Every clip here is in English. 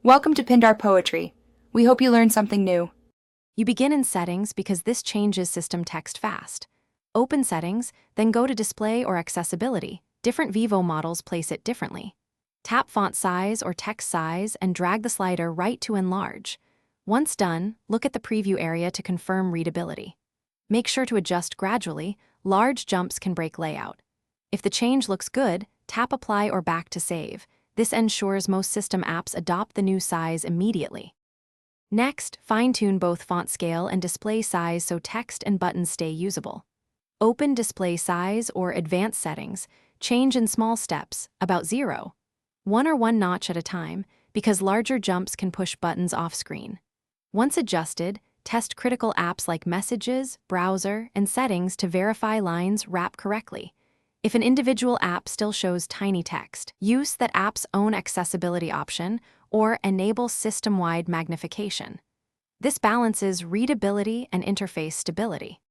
Welcome to Pindar Poetry. We hope you learned something new. You begin in Settings because this changes system text fast. Open Settings, then go to Display or Accessibility. Different Vivo models place it differently. Tap Font Size or Text Size and drag the slider right to Enlarge. Once done, look at the preview area to confirm readability. Make sure to adjust gradually. Large jumps can break layout. If the change looks good, tap Apply or Back to save. This ensures most system apps adopt the new size immediately. Next, fine-tune both font scale and display size so text and buttons stay usable. Open Display Size or Advanced Settings. Change in small steps, about 0. 1 or 1 notch at a time, because larger jumps can push buttons off-screen. Once adjusted, test critical apps like Messages, Browser, and Settings to verify lines wrap correctly. If an individual app still shows tiny text, use that app's own accessibility option or enable system-wide magnification. This balances readability and interface stability.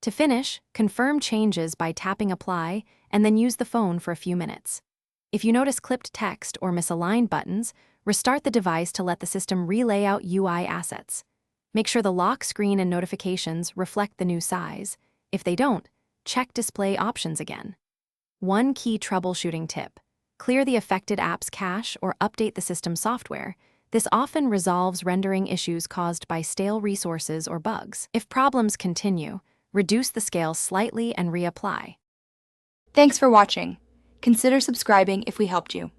To finish, confirm changes by tapping Apply and then use the phone for a few minutes. If you notice clipped text or misaligned buttons, restart the device to let the system relay out UI assets. Make sure the lock screen and notifications reflect the new size. If they don't, check display options again. One key troubleshooting tip: clear the affected app's cache or update the system software. This often resolves rendering issues caused by stale resources or bugs. If problems continue, reduce the scale slightly and reapply. Thanks for watching. Consider subscribing if we helped you.